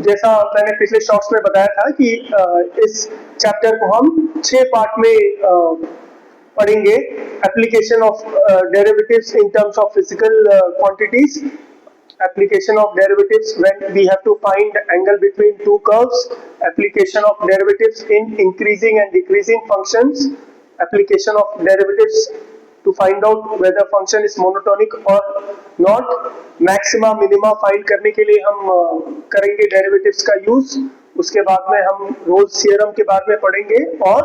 जैसा मैंने पिछले शॉर्ट्स में बताया था कि इस चैप्टर को हम 6 पार्ट में पढ़ेंगे। Application of derivatives in terms of physical quantities, application of derivatives when we have to find angle between two curves, application of derivatives in increasing and decreasing functions, application of derivatives to find out whether function is monotonic or not, maxima minima find करने के लिए हम करेंगे derivatives का use. उसके बाद में हम रोल्स थ्योरम के बारे में पढ़ेंगे और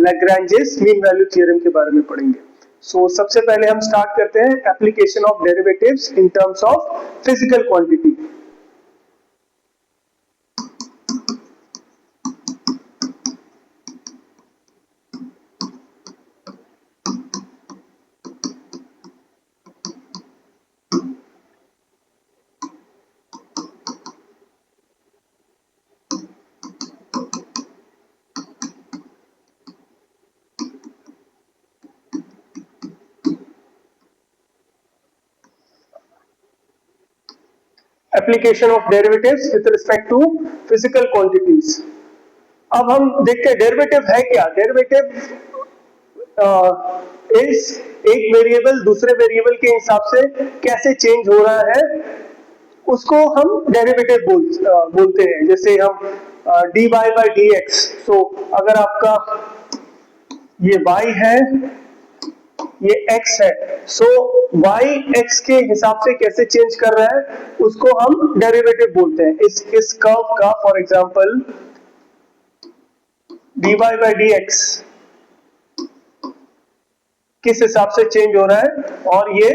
लैग्रैंजेस मीन वैल्यू थ्योरम के बारे में पढ़ेंगे। सबसे पहले हम स्टार्ट करते हैं application of derivatives in terms of physical quantity. Application of derivatives with respect to physical quantities. अब हम देखते हैं डेरिवेटिव है क्या। डेरिवेटिव इज एक वेरिएबल दूसरे वेरिएबल के हिसाब से कैसे चेंज हो रहा है, उसको हम डेरिवेटिव बोलते हैं। जैसे हम dy by dx, अगर आपका ये y है, ये x है, y x के हिसाब से कैसे चेंज कर रहा है उसको हम डेरिवेटिव बोलते हैं। इस कर्व का for example dy by dx किस हिसाब से चेंज हो रहा है, और ये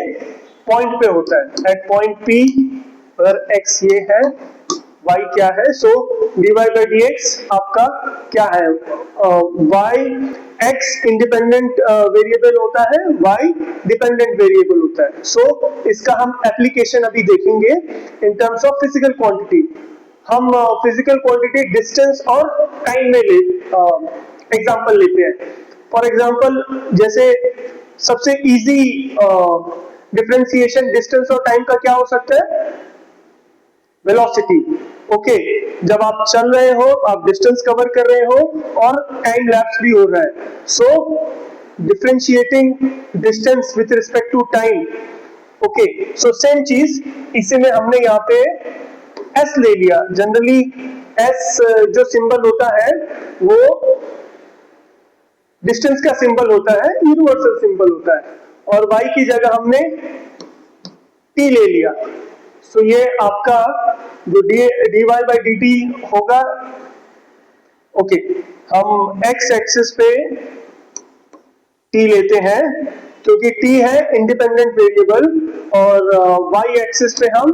पॉइंट पे होता है एट पॉइंट P, अगर x ये है, y क्या है, dy by dx आपका क्या है, y x इंडिपेंडेंट वेरिएबल होता है, y डिपेंडेंट वेरिएबल होता है। इसका हम एप्लीकेशन अभी देखेंगे इन टर्म्स ऑफ फिजिकल क्वांटिटी। हम फिजिकल क्वांटिटी डिस्टेंस और टाइम में एग्जांपल लेते हैं। फॉर एग्जांपल जैसे सबसे इजी डिफरेंशिएशन डिस्टेंस और टाइम का क्या हो सकता है, वेलोसिटी। ओके, जब आप चल रहे हो, आप डिस्टेंस कवर कर रहे हो और टाइम लैप्स भी हो रहा है, differentiating distance with respect to time. Okay, same चीज इसी में हमने यहाँ पे s ले लिया। जनरली s जो सिंबल होता है वो डिस्टेंस का सिंबल होता है, यूनिवर्सल सिंबल होता है, और y की जगह हमने t ले लिया। ये आपका जो dy by dt होगा। ओके, हम x एक्सिस पे t लेते हैं क्योंकि t है इंडिपेंडेंट वेरिएबल, और y एक्सिस पे हम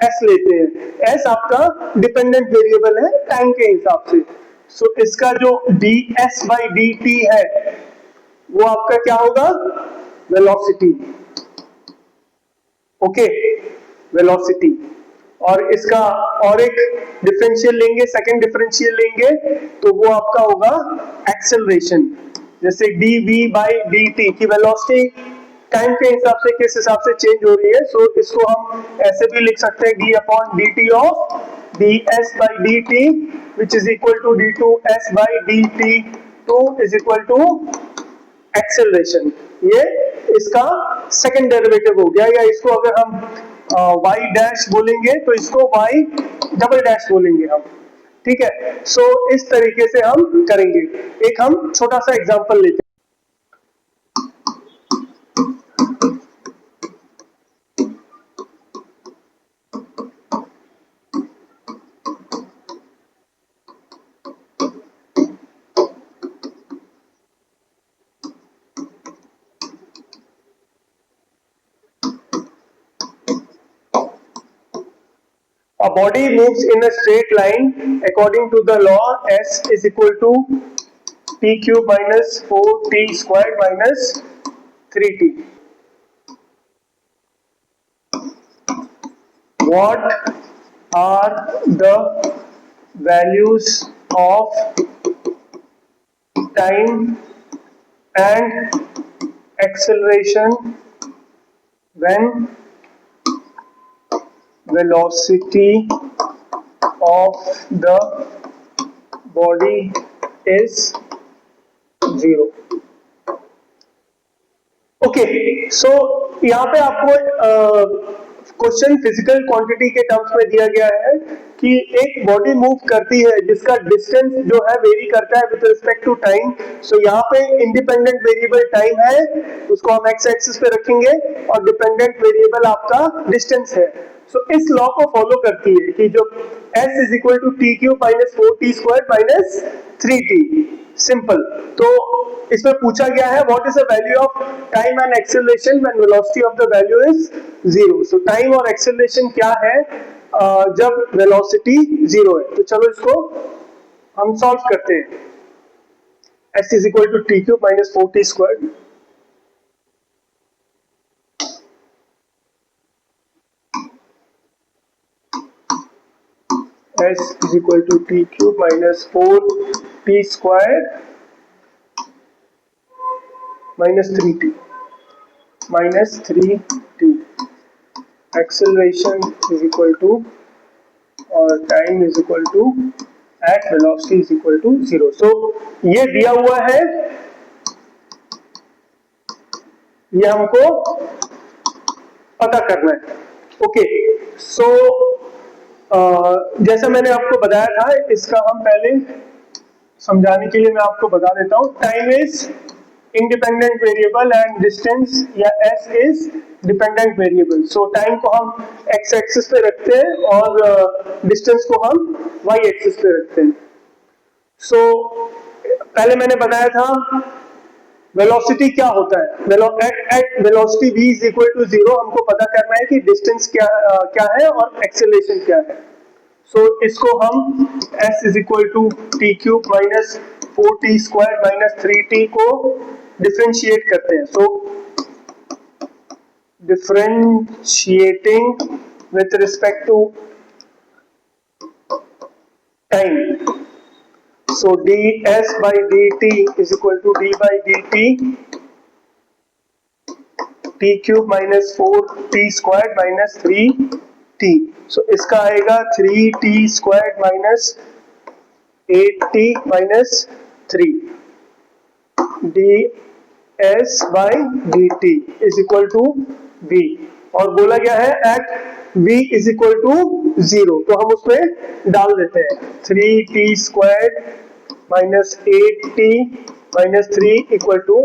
s लेते हैं। s आपका डिपेंडेंट वेरिएबल है टाइम के हिसाब से। इसका जो ds by dt है वो आपका क्या होगा, वेलोसिटी। Okay, velocity. और इसका और एक डिफरेंशियल लेंगे, सेकंड डिफरेंशियल लेंगे, तो वो आपका होगा एक्सेलरेशन। जैसे dv by dt की वेलोसिटी टाइम के हिसाब से किस हिसाब से चेंज हो रही है, इसको हम ऐसे भी लिख सकते हैं d upon dt of ds by dt which is equal to d2s by dt2 is equal to acceleration. ये इसका सेकंड डेरिवेटिव हो गया। या इसको अगर हम y डैश बोलेंगे तो इसको y डबल डैश बोलेंगे हम। ठीक है, इस तरीके से हम करेंगे। एक हम छोटा सा एग्जांपल लेते हैं। A body moves in a straight line according to the law S is equal to t cube minus 4t squared minus 3t. What are the values of time and acceleration when velocity of the body is 0. Okay, सो यहाँ पे आपको question physical quantity के terms में दिया गया है कि एक बॉडी मूव करती है जिसका डिस्टेंस जो है वेरी करता है विद रिस्पेक्ट टू टाइम. सो यहाँ पे इंडिपेंडेंट वेरिएबल टाइम है, उसको हम एक्स एक्सिस पे रखेंगे, और डिपेंडेंट वेरिएबल आपका डिस्टेंस है. सो इस लॉ को फॉलो करती है कि जो s is equal to T cube minus 4t square minus 3t. Simple. तो इसमें पूछा गया है what is the value of time and acceleration when velocity of the value is 0. So time और एक्सेलरेशन क्या है जब वेलोसिटी 0 है. तो चलो इसको हम सॉल्व करते हैं. s is equal to T cube minus 4t square. s is equal to t cube minus 4t squared minus 3t minus 3t. Acceleration is equal to or time is equal to at velocity is equal to 0. So ये दिया हुआ है, ये हमको पता करना है. Okay, सो जैसा मैंने आपको बताया था, इसका हम पहले समझाने के लिए मैं आपको बता देता हूं. Time is independent variable and distance या s is dependent variable. So time को हम x एक्सिस पे रखते हैं और डिस्टेंस को हम y एक्सिस पे रखते हैं. सो पहले मैंने बताया था वेलोसिटी क्या होता है. At velocity v is equal to 0 हमको पता करना है कि डिस्टेंस क्या है और एक्सेलरेशन क्या है. सो इसको हम s is equal to T cube minus 4t square minus 3t को डिफरेंशिएट करते हैं. So differentiating with respect to time. So ds by dt is equal to d by dt t cube minus 4t squared minus 3t. So इसका आएगा 3t squared minus 8t minus 3. ds by dt is equal to v. और बोला गया है at v is equal to 0. तो हम उसमें डाल देते हैं 3t squared minus 8t minus 3 equal to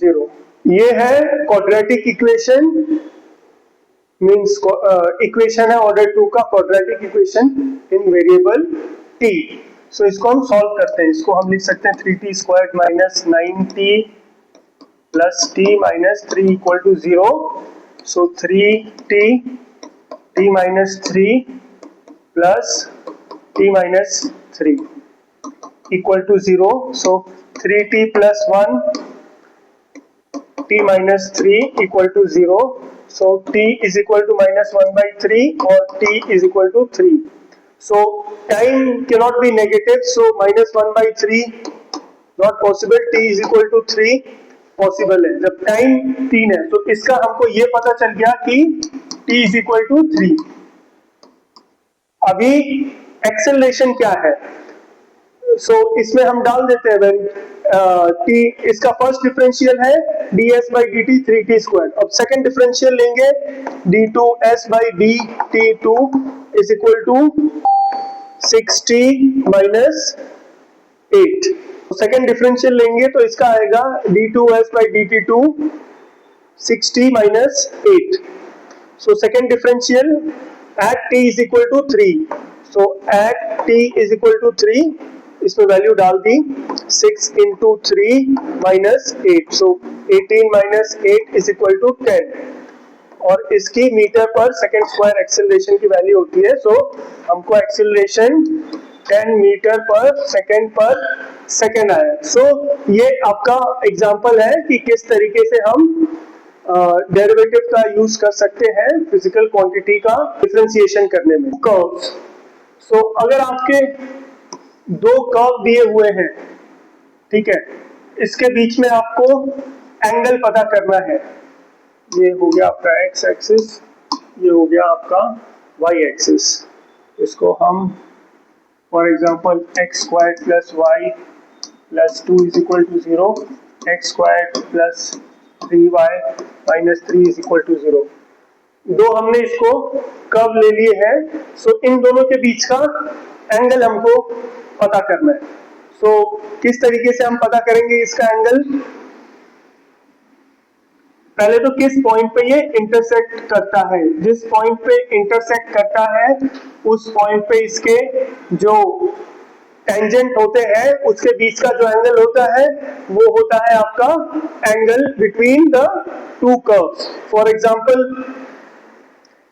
0. ये है क्वाड्रेटिक इक्वेशन, मीन्स इक्वेशन है ऑर्डर 2 का quadratic equation in variable t. सो इसको हम सॉल्व करते हैं. इसको हम लिख सकते हैं 3t squared minus 9t plus t minus 3 equal to 0. So 3t t minus 3 plus t minus 3 equal to 0. So 3t plus 1 t minus 3 equal to 0. So t is equal to minus 1 by 3 or t is equal to 3. So time cannot be negative, so minus 1 by 3 not possible. t is equal to 3 possible है जब time 3 है. तो इसका हमको ये पता चल गया कि t is equal to 3. अभी एक्सेलरेशन क्या है? सो इसमें हम डाल देते हैं t. इसका फर्स्ट डिफरेंशियल है ds by dt 3t square. अब सेकंड डिफरेंशियल लेंगे d2s by dt2 is equal to 6t minus 8. Second differential लेंगे तो इसका आएगा d2s by dt2 6t minus 8. So second differential at t is equal to 3. So at t is equal to 3 इसमें value डाल दी 6 into 3 minus 8. So 18 minus 8 is equal to 10. और इसकी metre पर second square acceleration की value होती है. सो हमको acceleration 10 metre पर सेकेंड आया. सो ये आपका एग्जांपल है कि किस तरीके से हम डेरिवेटिव का यूज कर सकते हैं फिजिकल क्वांटिटी का डिफरेंशिएशन करने में. कर्व्स. सो अगर आपके दो कर्व दिए हुए हैं, ठीक है, इसके बीच में आपको एंगल पता करना है. ये हो गया आपका x एक्सिस, ये हो गया आपका y एक्सिस. इसको हम for example x square plus Y plus 2 is equal to 0, X square plus 3y minus 3 is equal to 0। दो हमने इसको कर्व ले लिए हैं, सो इन दोनों के बीच का एंगल हमको पता करना है। सो किस तरीके से हम पता करेंगे इसका एंगल? पहले तो किस पॉइंट पे ये इंटरसेक्ट करता है, जिस पॉइंट पे इंटरसेक्ट करता है उस पॉइंट पे इसके जो टेंजेंट होते हैं उसके बीच का जो एंगल होता है वो होता है आपका angle between the two curves. For example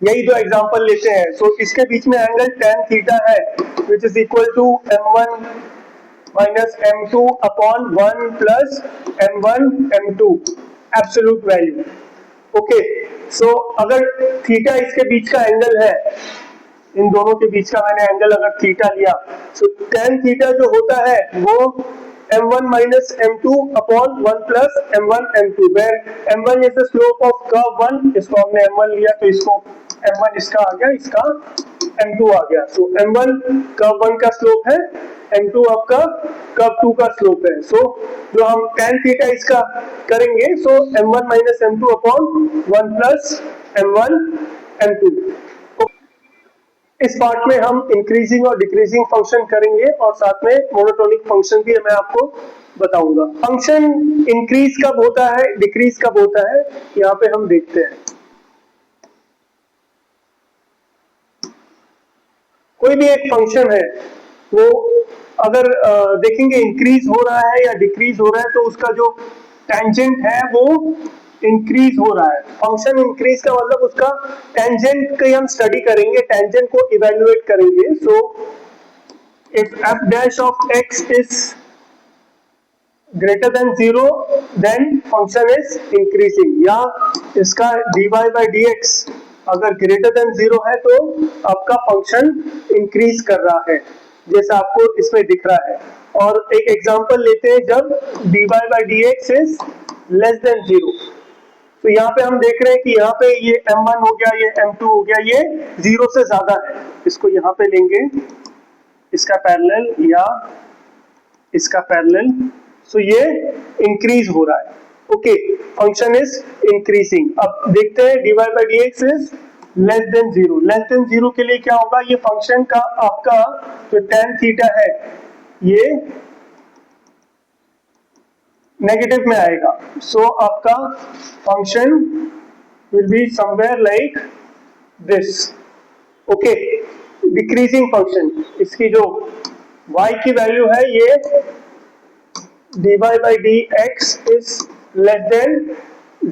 यही दो एग्जांपल लेते हैं। सो इसके बीच में एंगल tan थीटा है which is equal to m1 minus m2 upon 1 plus m1 m2 absolute value. Okay, so अगर थीटा इसके बीच का एंगल है, इन दोनों के बीच का मैंने एंगल अगर थीटा लिया, सो tan थीटा जो होता है वो m1 minus m2 upon 1 plus m1 m2, where m1 is the slope of curve 1, इसको हमने m1 लिया तो इसको m1 इसका आ गया, इसका m2 आ गया। सो m1 कर्व 1 का स्लोप है, m2 आपका कर्व 2 का स्लोप है। सो जो हम tan थीटा इसका करेंगे, सो m1 minus m2 upon 1 plus m1 m2। इस पार्ट में हम इंक्रीजिंग और डिक्रीजिंग फंक्शन करेंगे और साथ में मोनोटोनिक फंक्शन भी मैं आपको बताऊंगा। फंक्शन इंक्रीज कब होता है, डिक्रीज कब होता है, यहाँ पे हम देखते हैं। कोई भी एक फंक्शन है वो अगर देखेंगे इंक्रीज हो रहा है या डिक्रीज हो रहा है तो उसका जो टेंजेंट है वो इंक्रीज हो रहा है। फंक्शन इंक्रीज का मतलब उसका टेंजेंट की हम स्टडी करेंगे, टेंजेंट को इवेल्युएट करेंगे। So if f dash of x is greater than 0 then function is increasing, या इसका dy by dx अगर ग्रेटर देन 0 है तो आपका फंक्शन इंक्रीज कर रहा है, जैसा आपको इसमें दिख रहा है। और एक एग्जांपल लेते हैं, जब dy by dx is less than 0, तो यहाँ पे हम देख रहे हैं कि यहाँ पे ये m1 हो गया, ये m2 हो गया, ये 0 से ज्यादा है। इसको यहाँ पे लेंगे, इसका पैरेलल या इसका पैरेलल, सो ये इंक्रीज हो रहा है। Okay, function is increasing. अब देखते हैं dy by dx is less than 0। Less than 0 के लिए क्या होगा, ये फंक्शन का आपका जो tan थीटा है ये नेगेटिव में आएगा। सो आपका function will be somewhere like this. Okay, decreasing function, इसकी जो y की वैल्यू है ये dy by dx is less than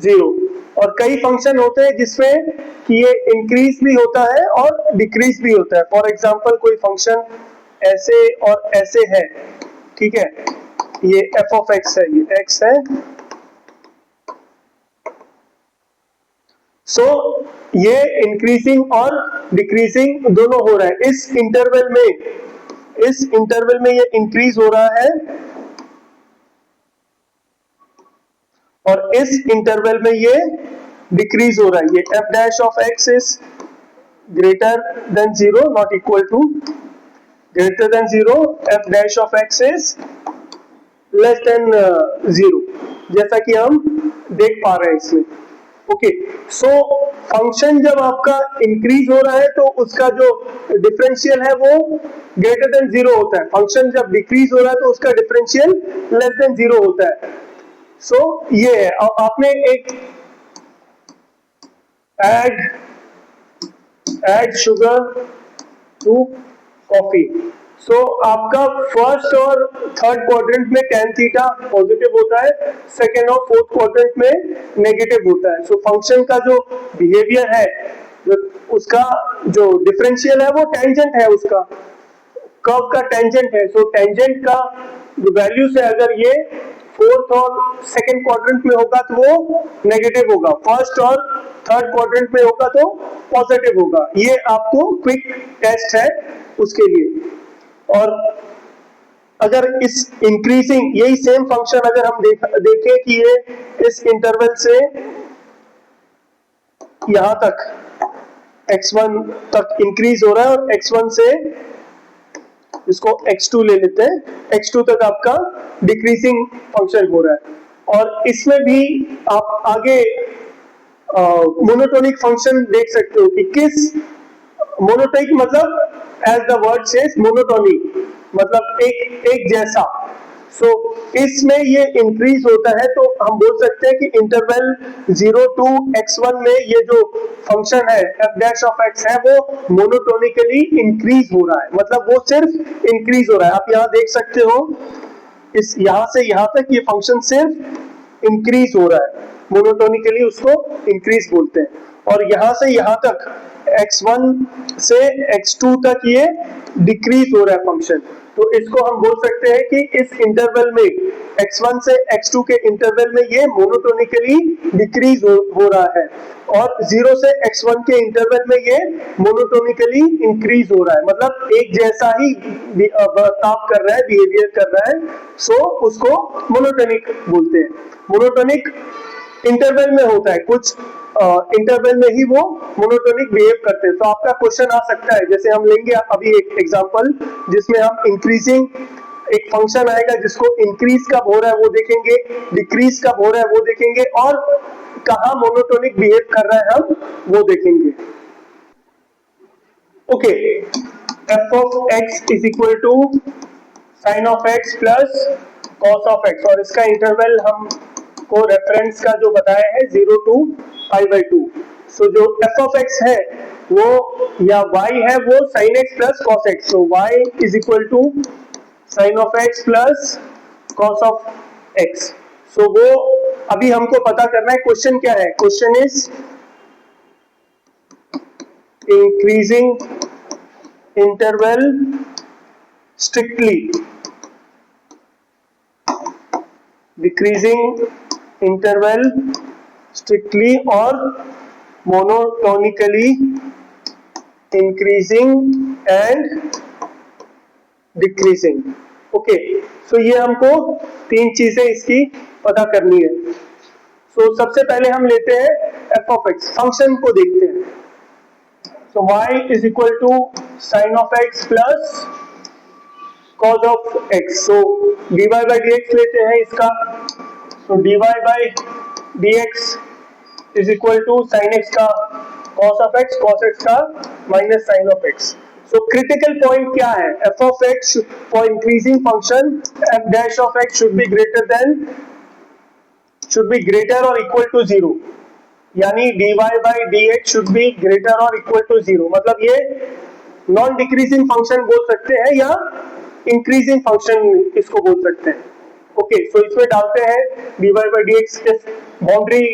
0। और कई फंक्शन होते हैं जिसमें कि ये इंक्रीज भी होता है और डिक्रीज भी होता है। फॉर एग्जांपल कोई फंक्शन ऐसे और ऐसे है, ठीक है, ये f of x है, ये x है। सो ये इंक्रीजिंग और डिक्रीजिंग दोनों हो रहा है। इस इंटरवल में ये इंक्रीज हो रहा है और इस इंटरवल में ये डिक्रीज हो रहा है। ये f dash of x is greater than 0 not equal to greater than 0, f dash of x is less than 0, जैसा कि हम देख पा रहे हैं इसमें। ओके, सो फंक्शन जब आपका इंक्रीज हो रहा है तो उसका जो डिफरेंशियल है वो ग्रेटर देन 0 होता है। फंक्शन जब डिक्रीज हो रहा है तो उसका डिफरेंशियल लेस देन 0 होता है। सो ये है। आपने एक एड शुगर टू कॉफी, सो आपका फर्स्ट और थर्ड क्वाड्रेंट में tan थीटा पॉजिटिव होता है, सेकेंड और फोर्थ क्वाड्रेंट में नेगेटिव होता है। सो फंक्शन का जो बिहेवियर है, उसका जो डिफरेंशियल है वो टेंजेंट है, उसका कर्व का टेंजेंट है। सो टेंजेंट का जो वैल्यूज है, अगर ये फोर्थ और सेकेंड क्वाड्रेंट में होगा तो वो नेगेटिव होगा, फर्स्ट और थर्ड क्वाड्रेंट में होगा तो पॉजिटिव होगा। ये आपको क्विक टेस्ट है उसके लिए। और अगर इस इंक्रीजिंग, यही सेम फंक्शन अगर हम देखें कि ये इस इंटरवल से यहां तक x1 तक इंक्रीज हो रहा है और x1 से इसको x2 ले लेते हैं, x2 तक आपका डिक्रीजिंग फंक्शन हो रहा है। और इसमें भी आप आगे मोनोटोनिक फंक्शन देख सकते हो कि किस मोनोटोनिक मतलब as the word says monotonic मतलब एक जैसा। सो इसमें ये इंक्रीज होता है तो हम बोल सकते हैं कि इंटरवल 0 to x1 में ये जो फंक्शन है f डैश ऑफ x है वो मोनोटोनिकली इंक्रीज हो रहा है, मतलब वो सिर्फ इंक्रीज हो रहा है। आप यहाँ देख सकते हो इस यहाँ से यहाँ तक ये फंक्शन सिर्फ इंक्रीज हो रहा है, मोनोटोनिकली उसको इंक्रीज बोलते हैं। और यहाँ से यहाँ तक x1 से x2 तक ये डिक्रीज हो रहा है फंक्शन, तो इसको हम बोल सकते हैं कि इस इंटरवल में x1 से x2 के इंटरवल में ये मोनोटोनिकली डिक्रीज हो रहा है और 0 से x1 के इंटरवल में ये मोनोटोनिकली इंक्रीज हो रहा है, मतलब एक जैसा ही बर्ताव कर रहा है, बिहेवियर कर रहा है। सो उसको मोनोटोनिक बोलते हैं। मोनोटोनिक इंटरवल में होता है, कुछ इंटरवल में ही वो मोनोटोनिक बिहेव करते हैं। तो आपका क्वेश्चन आ सकता है, जैसे हम लेंगे अभी एक एग्जांपल जिसमें हम इंक्रीजिंग एक फंक्शन आएगा जिसको इंक्रीज कब हो रहा है वो देखेंगे, डिक्रीज कब हो रहा है वो देखेंगे और कहाँ मोनोटोनिक बिहेव कर रहा है हम वो देखेंगे। Okay, f of x is equal to sine of x plus cos of x, और इसका इंटरवल हम को रेफरेंस का जो बताया है 0 to π/2। सो जो f ऑफ x है वो या y है वो sin x plus cos x, so y is equal to sin of x plus cos of x। So वो अभी हमको पता करना है, क्वेश्चन क्या है, question is increasing interval strictly, decreasing interval strictly और monotonically increasing and decreasing. Okay, so ये हमको तीन चीजें इसकी पता करनी है। सो सबसे पहले हम लेते हैं एफ ऑफ एक्स, फंक्शन को देखते हैं। So y is equal to sine of x plus cos of x, so dy by dx लेते हैं इसका, तो dy by dx is equal to sine x का cos ऑफ x का minus sine of x। So critical point क्या है, f of x for increasing function f dash of x should be greater और equal to 0, यानी dy by dx should be greater और equal to 0, मतलब ये non decreasing function बोल सकते हैं या इंक्रीजिंग फंक्शन इसको बोल सकते हैं। ओके, सो इसमें डालते हैं dy by dx के बाउंड्री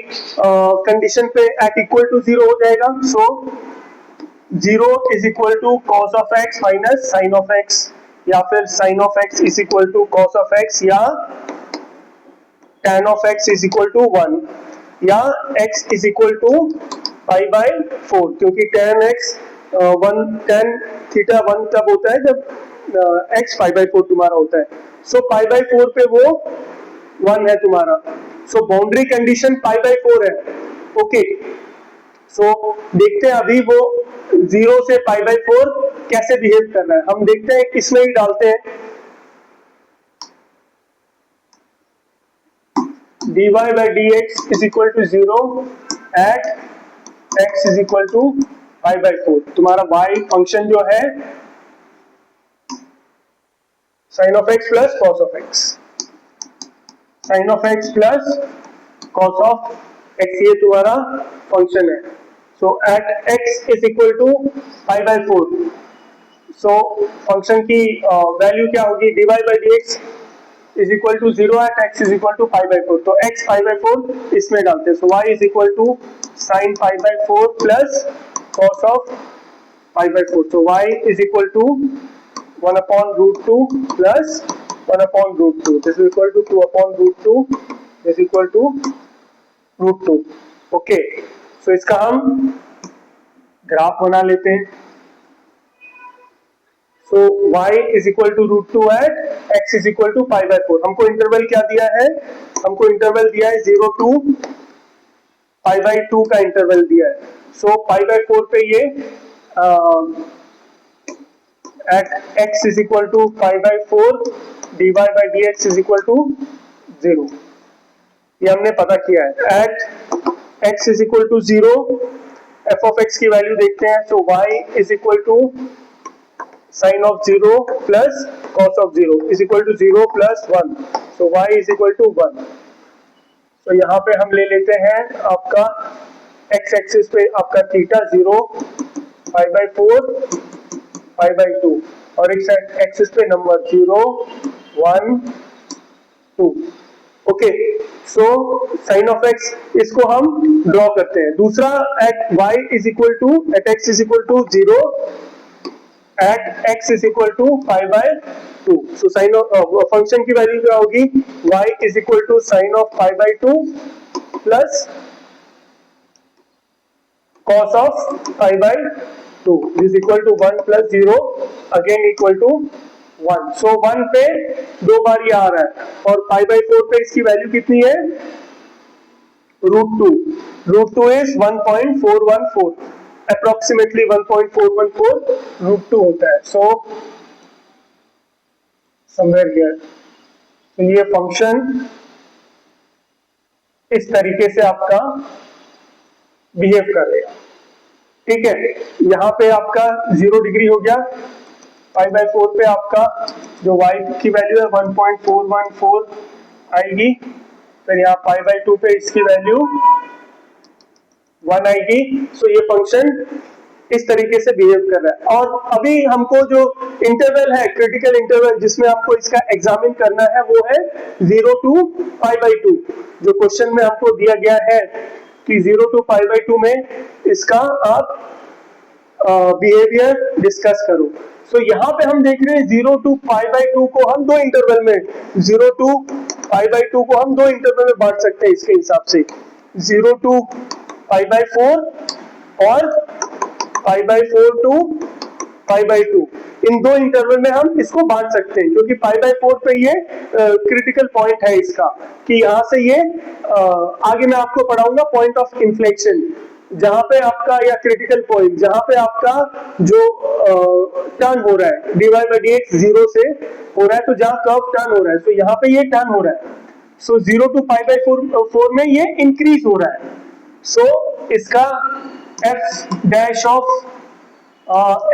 कंडीशन पे एट इक्वल टू 0 हो जाएगा। So 0 is equal to cos of x minus sine of x, या फिर sin of x is equal to cos of x, या tan of x is equal to 1, या x is equal to π/4, क्योंकि tan x 1 theta 1 तब होता है जब x π/4 तुम्हारा होता है। सो π/4 पे वो 1 है तुम्हारा, सो बाउंड्री कंडीशन π/4 है। ओके, सो देखते हैं अभी वो 0 से π/4 कैसे बिहेव कर रहा है, हम देखते हैं इसमें ही डालते हैं dy by dx is equal to 0 at x is equal to π/4। तुम्हारा y फंक्शन जो है sin of x plus cos of x, sin of x plus cos of x ये तुम्हारा फंक्शन है। So at x is equal to π/4, so function की value क्या होगी, dy by dx is equal to 0 at x is equal to π/4, तो x π/4 इसमें डालते हैं। So y is equal to sin π/4 plus cos of π/4, so y is equal to 1 upon root 2 plus 1 upon root 2, this is equal to 2 upon root 2, this is equal to root 2। Okay, सो इसका हम graph बना लेते हैं। So y is equal to root 2 at x is equal to π/4, हमको interval क्या दिया है, हमको इंटरवल दिया है 0 to π/2 का इंटरवल दिया है। सो पाई बाय 4 पे ये at x is equal to pi by 4 dy by dx is equal to 0, ये हमने पता किया है। at x is equal to 0 f of x की वैल्यू देखते हैं, so y is equal to sin of 0 plus cos of 0 is equal to 0 plus 1, so y is equal to 1। so यहाँ पे हम ले लेते हैं आपका x एक्सिस पे आपका theta 0 pi by 4 pi by 2 और एक एक्सिस पे number 0 1 2। Okay, so sine of x इसको हम ड्रॉ करते हैं। दूसरा at y is equal to at x is equal to 0 at x is equal to pi by 2। So sine of function की value क्या होगी, y is equal to sine of pi by 2 plus cos of pi by 2 is equal to 1 plus 0 again equal to 1। so 1 पे दो बार ये आ रहा है और pi by 4 पे इसकी वैल्यू कितनी है, √2। √2 is 1.414, approximately 1.414 √2 होता है। so somewhere here, तो ये फंक्शन इस तरीके से आपका बिहेव करेगा, ठीक है। यहाँ पे आपका 0 डिग्री हो गया, पाई बाय 4 पे आपका जो y की वैल्यू है 1.414 आएगी, फिर यहाँ पाई बाय 2 पे इसकी वैल्यू 1 आएगी। सो ये फंक्शन इस तरीके से बिहेव कर रहा है। और अभी हमको जो इंटरवल है, क्रिटिकल इंटरवल जिसमें हमको इसका एग्जामिन करना है, वो है 0 to पाई बाय 2। जो क्वेश्चन में हमको दिया गया है कि 0 to पाई बाय 2 में इसका आप बिहेवियर डिस्कस करो। सो यहाँ पे हम देख रहे हैं 0 to पाई बाय 2 को हम दो इंटरवल में, 0 to पाई बाय 2 को हम दो इंटरवल में बांट सकते हैं इसके हिसाब से, 0 to पाई बाय 4 और पाई बाय 4 to पाई बाय 2। इन दो इंटरवल में हम इसको बांट सकते हैं, क्योंकि पाई बाय 4 पे ये क्रिटिकल पॉइंट है इसका, कि यहाँ से ये आगे मैं आपको पढ़ाऊंगा पॉइंट ऑफ इन्फ्लेक्शन, जहां पे आपका या क्रिटिकल पॉइंट जहां पे आपका जो टर्न हो रहा है dy by dx 0 से हो रहा है, तो जहां कर्व टर्न हो रहा है, तो यहाँ पे ये टर्न हो रहा है। सो 0 to पाई बाय 4 में ये इंक्रीज हो रहा है। सो इसका f dash of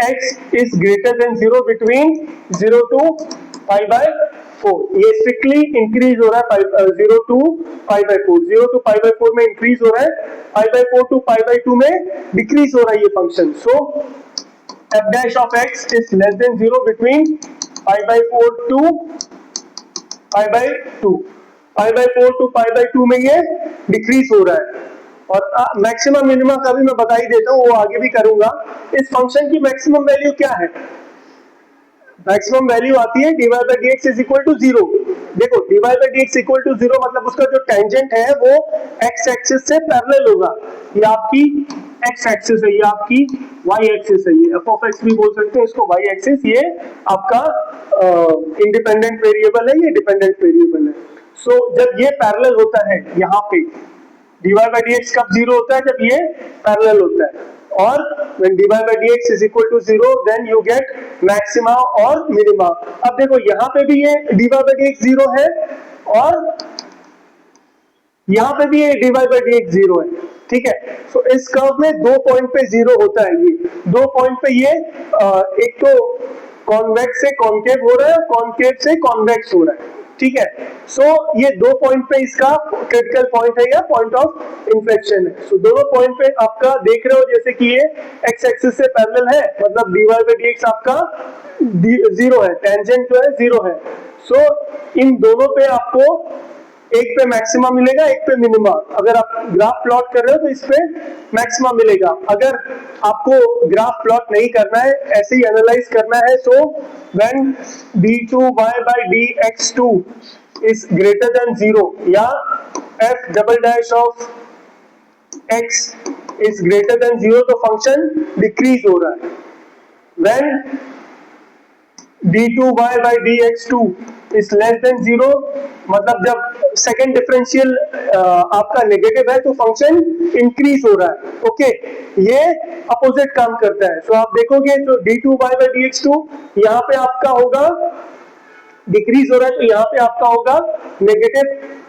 x is greater than 0 between 0 to pi by 4, ये स्ट्रिक्टली इंक्रीज हो रहा है 0 to pi by 4, 0 to pi by 4 में इंक्रीज हो रहा है, पाई बाय 4 to पाई बाय 2 में डिक्रीज हो रहा है ये function. So f dash of x is less than 0 between pi by 4 to pi by 2, pi by 4 to pi by 2 में ये डिक्रीज हो रहा है। और मैक्सिमम मिनिमम का भी मैं बता ही देता हूँ, वो आगे भी करूंगा। इस फंक्शन की मैक्सिमम वैल्यू क्या है, मैक्सिमम वैल्यू आती है dy by dx is equal to 0। देखो dy by dx equal to 0 मतलब उसका जो टेंजेंट है वो x एक्सिस से पैरेलल होगा। ये आपकी x एक्सिस है, ये आपकी y एक्सिस है, ये f of x भी बोल सकते हैं इसको, y एक्सिस ये आपका इंडिपेंडेंट वेरिएबल है, ये डिपेंडेंट वेरिएबल है। सो जब ये पैरेलल होता है यहाँ पे dy by dx कब 0 होता है, जब ये पैरेलल होता है। और when dy by dx is equal to 0 then you get maxima और minima। अब देखो यहाँ पे भी ये dy by dx 0 है और यहाँ पे भी ये dy by dx 0 है, ठीक है। सो इस कर्व में दो पॉइंट पे 0 होता है, ये दो पॉइंट पे ये एक तो कॉन्वेक्स से कॉन्केव हो रहा है, कॉन्केव से कॉन्वेक्स हो रहा है, ठीक है। सो ये दो पॉइंट पे इसका क्रिटिकल पॉइंट है या पॉइंट ऑफ इन्फ्लेक्शन है। सो दोनों पॉइंट पे आपका देख रहे हो जैसे कि ये x एक्सिस से पैरेलल है, मतलब dy by dx आपका 0 है, टेंजेंट जो है 0 है। सो इन दोनों पे आपको एक पे मैक्सिमा मिलेगा, एक पे मिनिमा। अगर आप ग्राफ प्लॉट कर रहे हो तो इस पे मैक्सिमा मिलेगा। अगर आपको ग्राफ प्लॉट नहीं करना है, ऐसे ही एनालाइज करना है, so when d2y by dx2 is greater than 0 या f double dash of x is greater than 0 तो फंक्शन डिक्रीज हो रहा है। when d2y by dx2 is less than 0 मतलब जब सेकंड डिफरेंशियल आपका नेगेटिव है तो फंक्शन इंक्रीज हो रहा है। ओके, ये अपोजिट काम करता है। सो आप देखोगे तो d2y/dx2 यहाँ पे आपका होगा डिक्रीज हो रहा है, तो यहाँ पे आपका होगा नेगेटिव,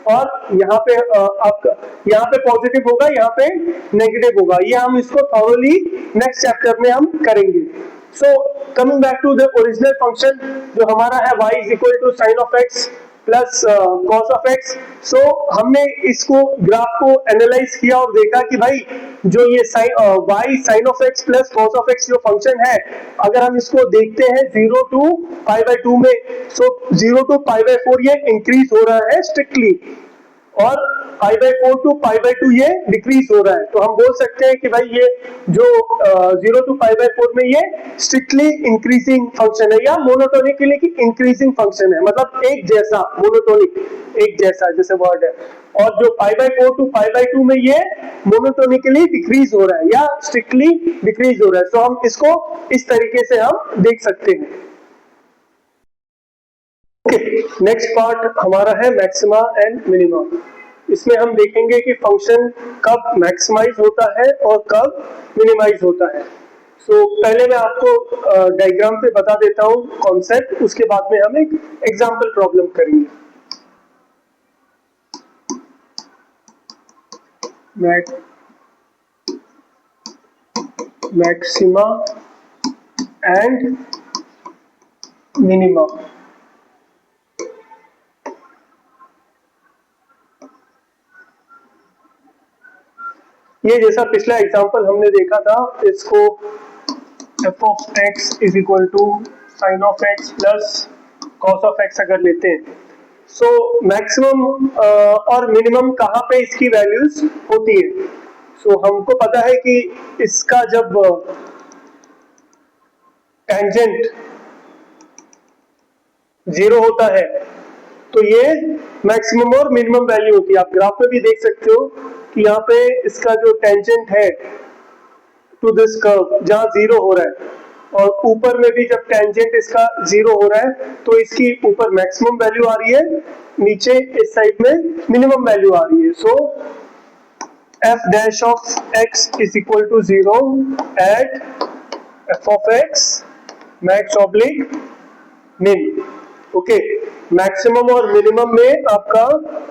और यहाँ पे आपका यहाँ पे पॉजिटिव होगा, यहाँ पे नेगेटिव होगा। ये हम इसको थॉरोली नेक्स्ट चैप्टर में हम करेंगे। So coming back to the original function जो हमारा है y is equal to sine of x plus cos of x. So हमने इसको ग्राफ को एनालाइज किया और देखा कि भाई जो ये y sine of x plus cos of x जो फंक्शन है, अगर हम इसको देखते हैं 0 to π/2 में, सो 0 to π/4 ये इंक्रीज हो रहा है स्ट्रिक्टली, और π/4 to π/2 ये डिक्रीज हो रहा है। तो हम बोल सकते हैं कि भाई ये जो 0 to π/4 में ये स्ट्रिक्टली इंक्रीजिंग फंक्शन है, या मोनोटोनिकली की इंक्रीजिंग फंक्शन है, मतलब एक जैसा, मोनोटोनिक एक जैसा जैसे वर्ड है। और जो π/4 to π/2 में ये मोनोटोनिकली डिक्रीज हो रहा है या स्ट्रिक्टली डिक्रीज हो रहा है। तो हम इसको इस तरीके से हम देख सकते हैं। नेक्स्ट पार्ट हमारा है मैक्सिमा एंड मिनिमा। इसमें हम देखेंगे कि फंक्शन कब मैक्सिमाइज होता है और कब मिनिमाइज होता है। सो पहले मैं आपको डायग्राम पे बता देता हूं कॉन्सेप्ट, उसके बाद में हम एक एग्जांपल प्रॉब्लम करेंगे। Maxima and minima. ये जैसा पिछला एग्जांपल हमने देखा था, इसको f of x is equal to sine of x plus cos of x अगर लेते हैं, सो मैक्सिमम और मिनिमम कहाँ पे इसकी वैल्यूज होती है। सो हमको पता है कि इसका जब टेंजेंट 0 होता है तो ये मैक्सिमम और मिनिमम वैल्यू होती है। आप ग्राफ में भी देख सकते हो कि यहाँ पे इसका जो टेंजेंट है टू दिस कर्व जहाँ 0 हो रहा है, और ऊपर में भी जब टेंजेंट इसका 0 हो रहा है तो इसकी ऊपर मैक्सिमम वैल्यू आ रही है, नीचे इस साइड में मिनिमम वैल्यू आ रही है। So f dash of x is equal to 0 at f of x max oblique min। Okay, maximum और मिनिमम में आपका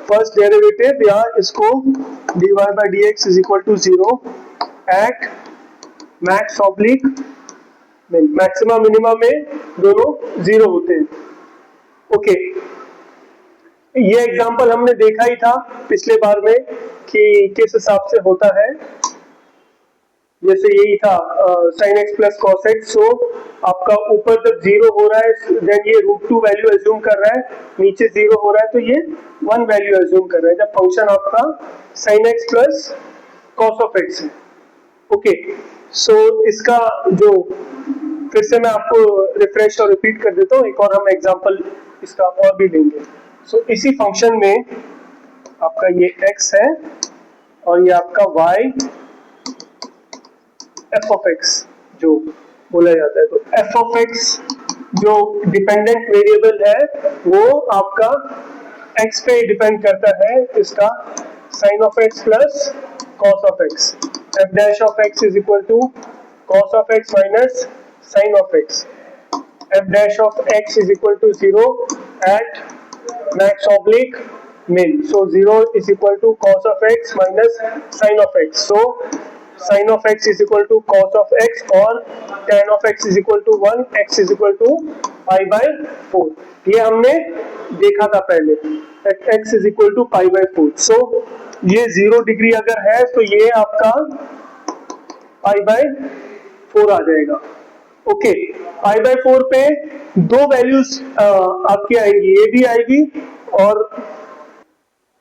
फर्स्ट डेरिवेटिव या इसको dy by dx is equal to 0 at max oblique min। Maximum minimum में दोनों 0 होते हैं। Okay, ये एग्जांपल हमने देखा ही था पिछले बार में कि किस हिसाब से होता है। जैसे यही था sin x plus cos x। सो आपका ऊपर जब 0 हो रहा है देन ये √2 वैल्यू एज्यूम कर रहा है, नीचे 0 हो रहा है तो ये 1 वैल्यू एज्यूम कर रहा है जब फंक्शन आपका sin x plus cos of x है। ओके, सो इसका जो फिर से मैं आपको रिफ्रेश और रिपीट कर देता हूँ, एक और हम एग्जांपल इसका और भी लेंगे। सो इसी फंक्शन में आपका ये x है और ये आपका y f ऑफ x जो बोला जाता है। तो f ऑफ x जो डिपेंडेंट वेरिएबल है वो आपका x पे डिपेंड करता है, इसका sin of x plus cos of x। f dash of x is equal to cos of x minus sin of x। f dash of x is equal to 0 at max oblique min। so 0 is equal to cos of x minus sin of x। so sin of x is equal to cos of x और tan of x is equal to 1, x is equal to π/4। ये हमने देखा था पहले, x is equal to π/4। so ये 0 degree अगर है तो ये आपका π/4 आ जाएगा। ओके, π/4 पे दो वैल्यूज आपकी आएगी, ये भी आएगी और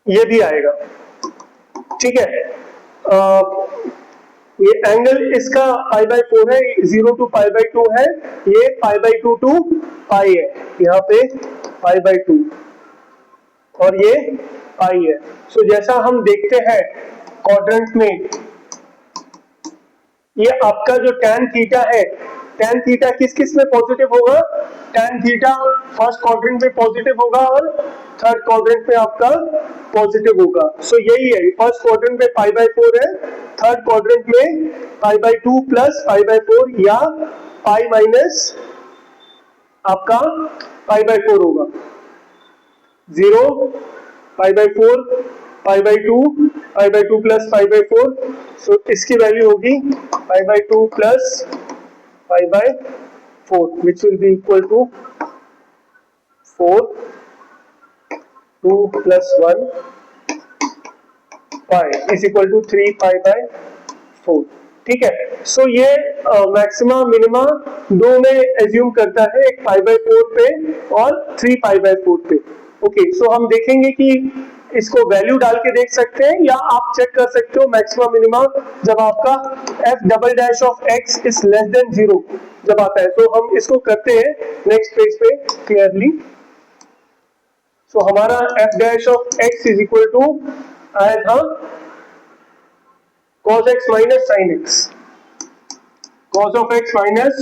ये भी आएगा। ठीक है, ये एंगल इसका π/4 है, 0 to π/2 है, ये π/2 to π है, यहाँ पे π/2 और ये π है। सो जैसा हम देखते हैं क्वाड्रेंट में, ये आपका जो tan थीटा है, tan थीटा किस किस में पॉजिटिव होगा, tan थीटा फर्स्ट क्वाड्रेंट में पॉजिटिव होगा और थर्ड क्वाड्रेंट में आपका पॉजिटिव होगा। सो यही है, फर्स्ट क्वाड्रेंट में पाई बाय 4 है, थर्ड क्वाड्रेंट में पाई बाय 2 प्लस पाई बाय 4 या पाई माइनस आपका पाई बाय 4 होगा। 0 pi by 4 pi by 2 pi by 2 plus pi by 4। सो इसकी वैल्यू होगी पाई by 2 plus pi by 4 which will be equal to 4 2 plus 1 pi is equal to 3 pi by 4। ठीक है, सो ये maxima minima दो में assume करता है, एक पाई बाय 4 पे और 3 पाई बाय 4 पे। ओके, सो हम देखेंगे कि इसको वैल्यू डाल के देख सकते हैं या आप चेक कर सकते हो मैक्सिमा मिनिमा जब आपका f double dash of x is less than 0 जब आता है। तो हम इसको करते हैं नेक्स्ट पेज पे क्लियरली। सो हमारा f dash of x is equal to आया था cos x minus sin x, cos of x minus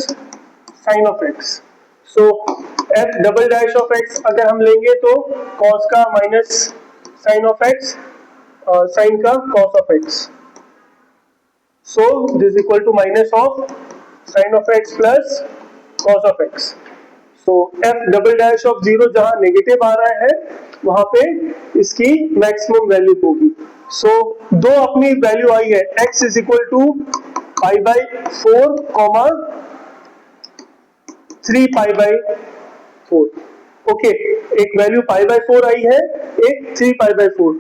sin of x। So f double dash of x अगर हम लेंगे तो cos का माइनस sin of x और sin का cos of x। So this equal to minus of sin of x plus cos of x। So f double dash of 0 जहां negative आ रहा है वहां पे इसकी मैक्सिमम वैल्यू होगी। सो दो अपनी वैल्यू आई है, x is equal to pi by 4 comma 3 pi by 4। Okay, एक वैल्यू पाई बाय 4 आई है, एक 3 पाई बाय 4।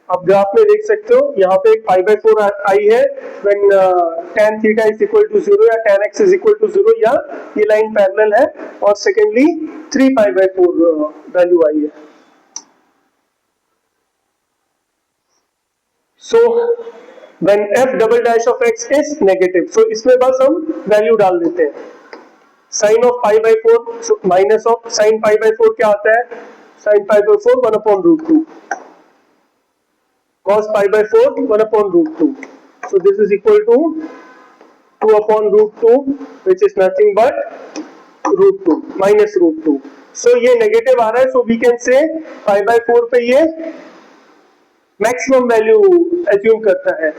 आप ग्राफ में देख सकते हो यहाँ पे एक पाई बाय 4 आई है when tan theta is equal to 0 या tan x is equal to 0 या ये लाइन पैरेलल है, और सेकेंडली 3 पाई बाय 4 वैल्यू आई है। So when f double dash of x is negative, so इसमें बस हम वैल्यू डाल देते हैं। Sine of pi by 4 minus of sine pi by 4 क्या आता है, sine pi by 4 1 upon root 2, cos pi by 4 1 upon root 2। So this is equal to 2 upon root 2 which is nothing but root 2 minus root 2। So ये negative आ रहा है, so we can say pi by 4 पे ये maximum value assume करता है।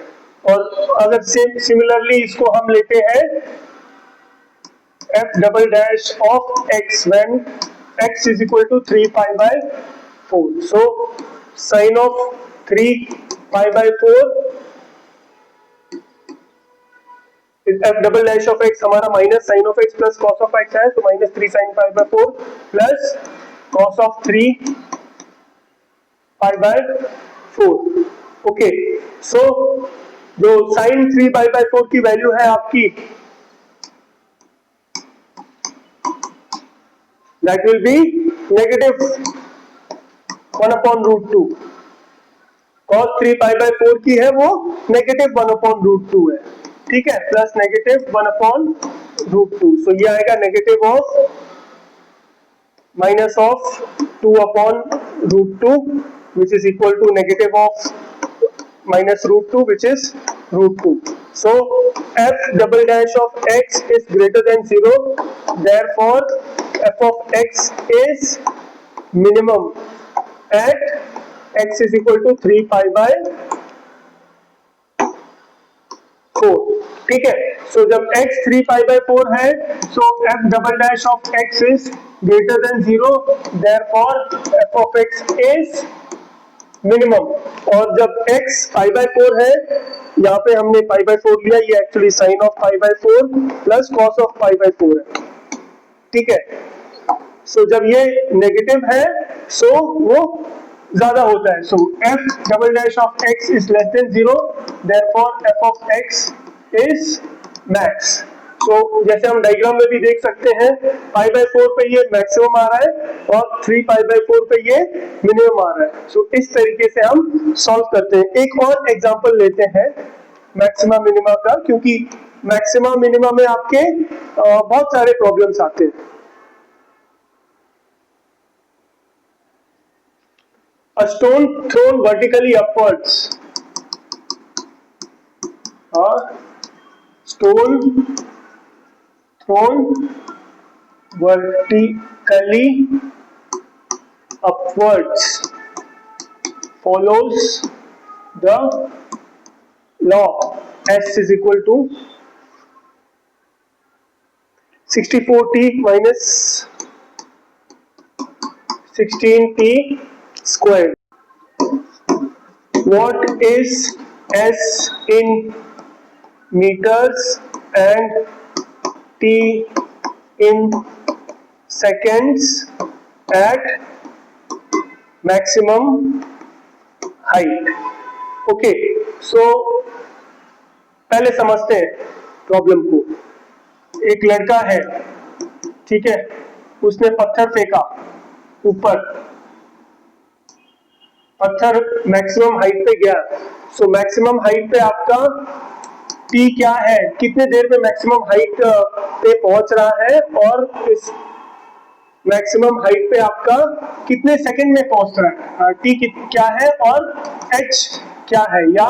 और अगर similarly इसको हम लेते हैं f double dash of x when x is equal to 3 pi by 4। So sin of 3 pi by 4 f double dash of x हमारा minus sine of x plus cos of x है, तो minus 3 sine pi by 4 plus cos of 3 pi by 4। Okay, so जो sine 3 pi by 4 की value है आपकी, that will be negative 1 upon root 2। cos 3 pi by 4 की है वो negative 1 upon root 2 है, ठीक है, plus negative 1 upon root 2। So ये आएगा negative of minus of 2 upon root 2 which is equal to negative of minus root 2 which is root 2। So f double dash of x is greater than 0, therefore f of x is minimum at x is equal to 3 pi by 4। ठीक है, सो जब x 3 pi by 4 है, so f double dash of x is greater than 0, therefore f of x is minimum। और जब x pi by 4 है, यहाँ पे हमने pi by 4 लिया, ये actually sin of pi by 4 plus cos of pi by 4 है, ठीक है। सो जब ये नेगेटिव है, सो वो ज्यादा होता है। So f double dash of x is less than 0, therefore f of x is max. So जैसे हम डायग्राम में भी देख सकते हैं, पाई बाय 4 पे ये मैक्सिमम आ रहा है और 3 पाई बाय 4 पे ये मिनिमम आ रहा है। सो इस तरीके से हम सॉल्व करते हैं। एक और एग्जांपल लेते हैं मैक्सिमा मिनिमा का, क्योंकि मैक्सिमा मिनिमा में आपके बहुत सारे प्रॉब्लम्स आते हैं। A stone thrown vertically upwards, a stone thrown vertically upwards follows the law S is equal to 64t minus 16t squared. What is S in meters and T in seconds at maximum height? Okay, so पहले समझते हैं problem को। एक लड़का है, ठीक है, उसने पत्थर फेंका ऊपर, पत्थर मैक्सिमम हाइट पे गया। सो मैक्सिमम हाइट पे आपका टी क्या है, कितने देर में मैक्सिमम हाइट पे पहुंच रहा है, और इस मैक्सिमम हाइट पे आपका कितने सेकंड में पहुंच रहा है, टी क्या है और एच क्या है या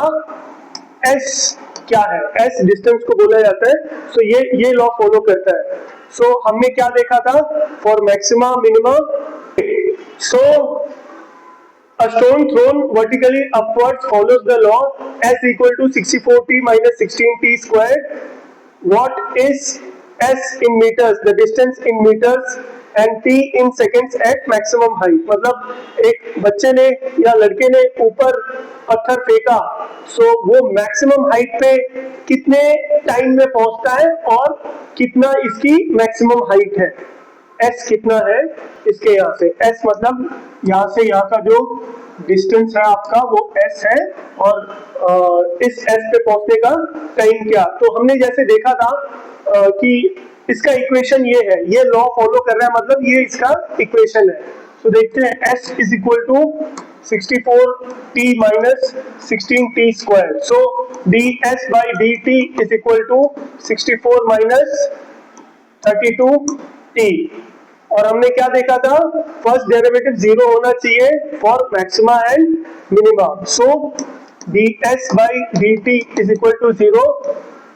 एस क्या है। एस डिस्टेंस को बोला जाता है। सो ये लॉ फॉलो करता है। सो हमने क्या देखा था for maxima minima. So a stone thrown vertically upwards follows the law S equal to 64t minus 16t squared. What is S in meters, the distance in meters, and t in seconds at maximum height? मतलब एक बच्चे ने या लड़के ने ऊपर पत्थर फेंका, सो वो मैक्सिमम हाइट पे कितने टाइम में पहुंचता है और कितना इसकी मैक्सिमम हाइट है। S कितना है इसके यहाँ से, S मतलब यहाँ से यहाँ का जो डिस्टेंस है आपका वो S है, और इस S पे पहुंचने का टाइम क्या। तो हमने जैसे देखा था कि इसका इक्वेशन ये है, ये लॉ फॉलो कर रहा है, मतलब ये इसका इक्वेशन है। तो देखते हैं S is equal to 64t minus 16t square. So ds by dt is equal to 64 minus 32t। और हमने क्या देखा था, फर्स्ट डेरिवेटिव जीरो होना चाहिए for maxima and minima. So ds by dt is equal to 0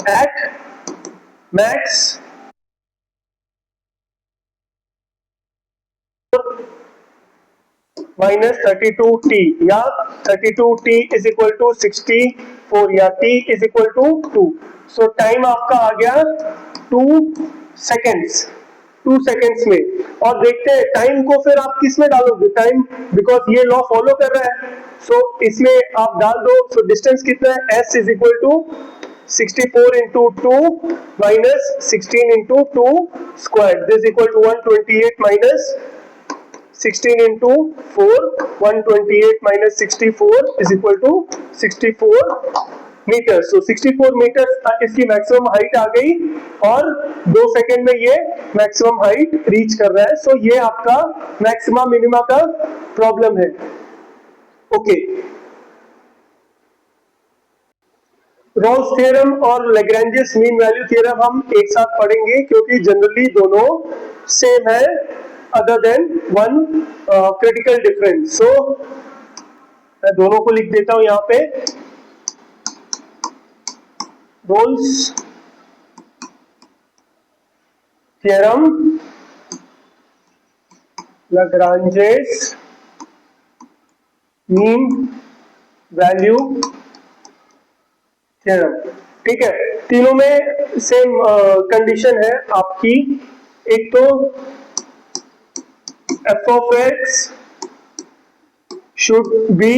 at max minus 32t, या 32t is equal to 64 या t is equal to 2। So time आपका आ गया 2 सेकेंड्स, 2 सेकेंड्स में। और देखते हैं टाइम को फिर आप किस में डालोगे, टाइम बिकॉज ये लॉ फॉलो कर रहा है। सो इसमें आप डाल दो। सो डिस्टेंस कितना है, s is equal to 64 into 2 minus 16 into 2 square, this equal to 128 minus 16 into 4, 128 minus 64 is equal to 64 metre. So 64 metre इसकी मैक्सिमम हाइट आ गई, और 2 सेकेंड में ये मैक्सिमम हाइट रीच कर रहा है। सो ये आपका मैक्सिमा मिनिमा का प्रॉब्लम है। ओके, रॉल्स थ्योरम और लैग्रेंजियस मीन वैल्यू थ्योरम हम एक साथ पढ़ेंगे, क्योंकि जनरली दोनों सेम है other than one critical difference. So मैं दोनों को लिख देता हूं यहां पे। Rolle's theorem, Lagrange's mean value theorem. ठीक है, तीनों में सेम कंडीशन है आपकी। एक तो f of x should be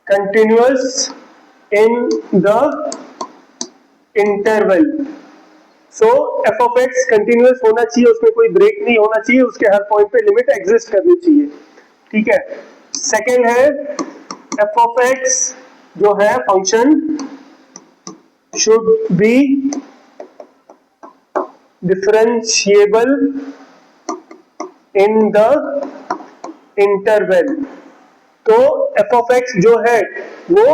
continuous in the interval. So f of x continuous होना चाहिए, उसमें कोई ब्रेक नहीं होना चाहिए, उसके हर पॉइंट पे लिमिट एग्जिस्ट करनी चाहिए। ठीक है, सेकेंड है f of x जो है function should be differentiable in the interval. तो f of x जो है वो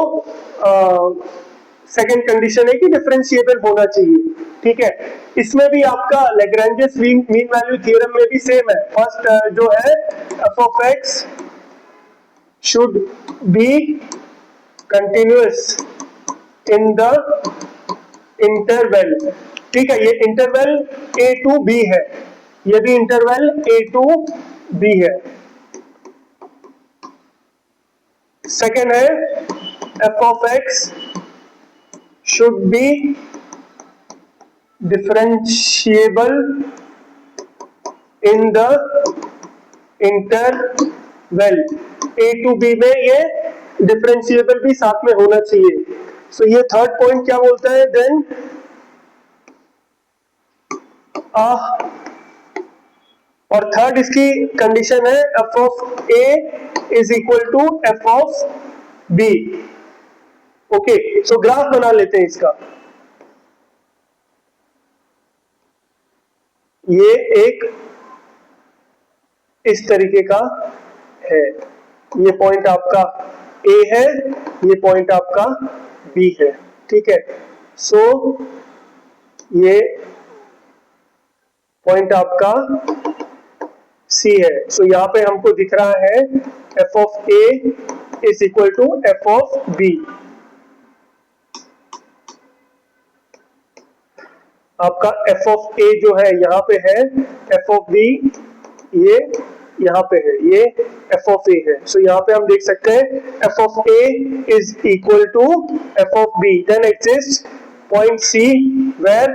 सेकेंड कंडीशन है कि डिफरेंशिएबल होना चाहिए। ठीक है, इसमें भी आपका लैग्रेंजियस मीन वैल्यू थ्योरम में भी सेम है। फर्स्ट जो है f of x should B continuous in the interval. ठीक है, ये इंटरवल a to b है, यदि इंटरवल a to b है। सेकेंड है f of x should be differentiable in the interval a to b में ये डिफरेंशिएबल भी साथ में होना चाहिए. सो ये थर्ड पॉइंट क्या बोलता है देन और थर्ड इसकी कंडीशन है f of a is equal to f of b. Okay, so graph बना लेते हैं इसका. ये एक इस तरीके का है, ये पॉइंट आपका A है, ये पॉइंट आपका B है. ठीक है, सो ये पॉइंट आपका C है. सो यहां पे हमको दिख रहा है f of A is equal to f of B. आपका f of A जो है यहाँ पे है, f of B ये यहाँ पे है, ये f of A है. सो यहाँ पे हम देख सकते हैं f of A is equal to f of B. Then exist point C where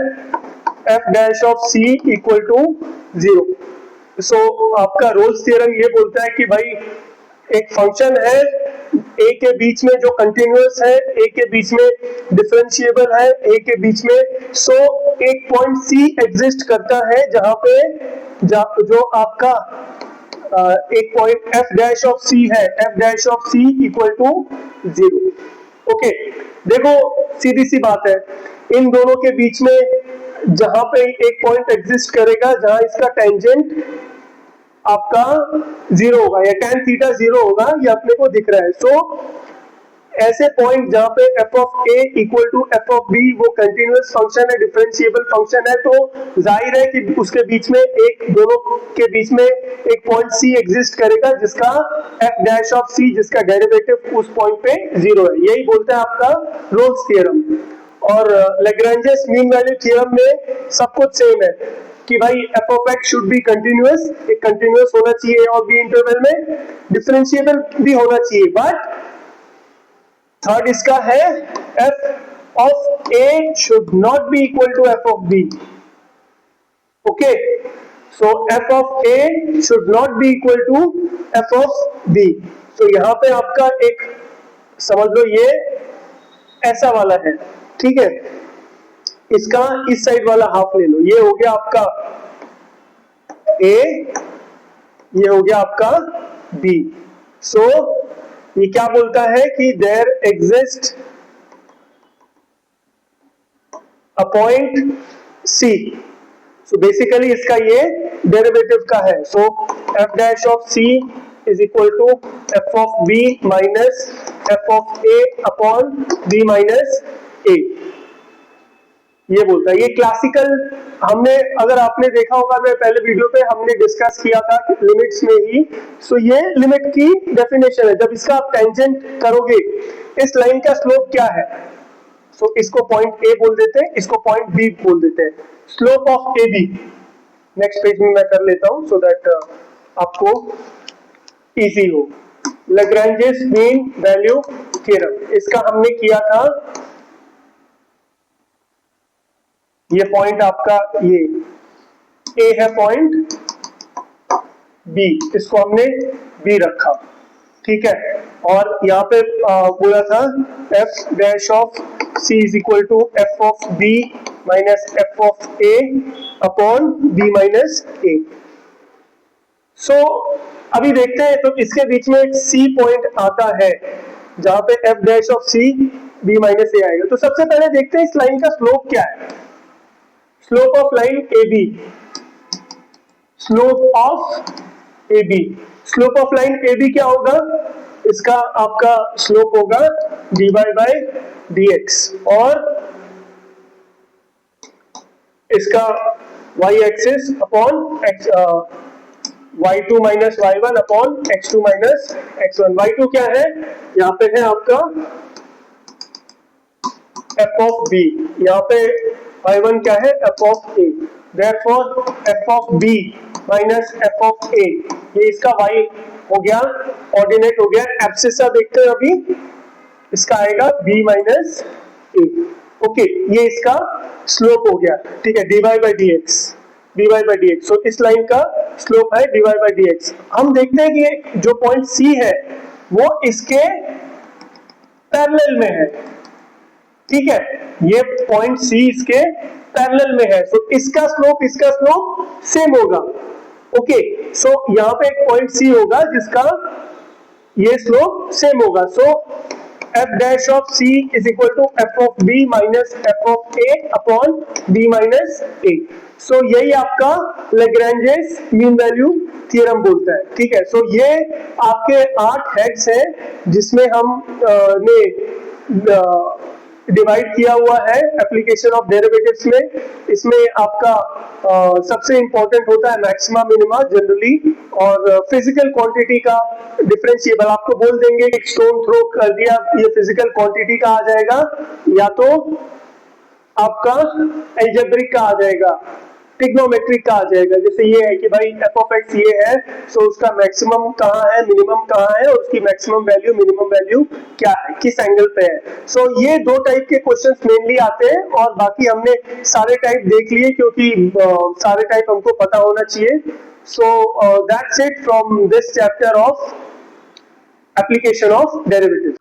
f dash of C equal to 0. So आपका रोल्स थ्योरम ये बोलता है कि भाई एक फंक्शन है a के बीच में जो कंटिन्यूअस है, a के बीच में डिफरेंशिएबल है, a के बीच में, सो एक पॉइंट C एग्जिस्ट करता है जहां पे जो आपका एक point f dash of C है, f dash of C equal to 0. Okay, देखो सीधी सी बात है, इन दोनों के बीच में जहां पे एक पॉइंट एग्जिस्ट करेगा जहां इसका टेंजेंट आपका 0 होगा या tan थीटा 0 होगा, ये अपने को दिख रहा है. सो ऐसे पॉइंट जहां पे f of a equal to f of b वो कंटिन्यूअस फंक्शन है, डिफरेंशिएबल फंक्शन है, तो जाहिर है कि उसके बीच में दोनों के बीच में एक पॉइंट c एग्जिस्ट करेगा जिसका f डैश ऑफ c जिसका डेरिवेटिव उस पॉइंट पे 0 है. यही बोलता है आपका रोल्स थ्योरम. और लैग्रेंजेस मीन वैल्यू थ्योरम में सब कुछ सेम है कि भाई f of x should B continuous, एक कंटिन्यूअस होना चाहिए a और b इंटरवल में, डिफरेंशिएबल भी होना चाहिए. बट थर्ड इसका है f of a should not be equal to f of b. Okay, so f of a should not be equal to f of b. तो यहां पे आपका एक समझ लो ये ऐसा वाला है. ठीक है, इसका इस साइड वाला हाफ ले लो, ये हो गया आपका A, ये हो गया आपका B. सो ये क्या बोलता है कि there exist a point C. So basically इसका ये डेरिवेटिव का है. So f dash of C is equal to f of B minus f of A upon B minus A. ये बोलता है, ये क्लासिकल हमने, अगर आपने देखा होगा मैं पहले वीडियो पे हमने डिस्कस किया था लिमिट्स में ही. सो ये लिमिट की डेफिनेशन है. जब इसका आप टेंजेंट करोगे इस लाइन का स्लोप क्या है, सो इसको पॉइंट A बोल देते हैं, इसको पॉइंट B बोल देते हैं. Slope of AB next page में मैं कर लेता हूं सो दैट आपको इजी हो. लैग्रेंजेस मीन वैल्यू थ्योरम, इसका हमने किया था. ये पॉइंट आपका ये A है, पॉइंट B, इसको हमने B रखा. ठीक है, और यहाँ पे बोला था f dash of C is equal to f of B minus f of A upon B minus A. So अभी देखते हैं, तो इसके बीच में एक C पॉइंट आता है जहां पे f dash of C B minus A आएगा. तो सबसे पहले देखते हैं इस लाइन का स्लोप क्या है. Slope of line AB, slope of AB, slope of line AB क्या होगा, इसका आपका स्लोप होगा dy बाय dx और इसका y axis upon x, y2 minus y1 upon x2 minus x1. y2 क्या है, यहाँ पे है आपका f ऑफ b, यहाँ पे y1 क्या है f of a. Therefore f of b minus f of a, ये इसका y हो गया, ऑर्डिनेट हो गया। एब्सिसा देखते हैं अभी, इसका आएगा b माइनस ए। ओके, ये इसका स्लोप हो गया, ठीक है, dy बाई डी एक्स। तो इस लाइन का स्लोप है dy बाई डी एक्स। हम देखते हैं कि जो पॉइंट C है वो इसके पैरेलल में है, ठीक है, ये पॉइंट C इसके पैरेलल में है, तो इसका स्लोप सेम होगा। ओके, सो यहां पे एक पॉइंट C होगा जिसका ये स्लोप सेम होगा। So f dash of C is equal to f of B minus f of A upon B minus A। So यही आपका लैग्रेंजेस मीन वैल्यू थ्योरम बोलता है, ठीक है। सो ये आपके 8 हेड्स हैं जिसमें हम ने डिवाइड किया हुआ है एप्लीकेशन ऑफ डेरिवेटिव्स में। इसमें आपका सबसे इंपॉर्टेंट होता है मैक्सिमा मिनिमा जनरली, और फिजिकल क्वांटिटी का डिफरेंशिएबल आपको बोल देंगे, एक स्टोन थ्रो कर दिया, ये फिजिकल क्वांटिटी का आ जाएगा या तो आपका एल्जेब्रिक का आ जाएगा, ट्रिग्नोमेट्रिक का आ जाएगा। जैसे ये है कि भाई f ऑफ x ये है, सो उसका मैक्सिमम कहाँ है, मिनिमम कहाँ है, और उसकी मैक्सिमम वैल्यू मिनिमम वैल्यू क्या है, किस एंगल पे है। सो ये 2 टाइप के क्वेश्चंस मेनली आते हैं, और बाकी हमने सारे टाइप देख लिए क्योंकि सारे टाइप हमको पता होना चाहिए। So that's it from this chapter of application of derivatives.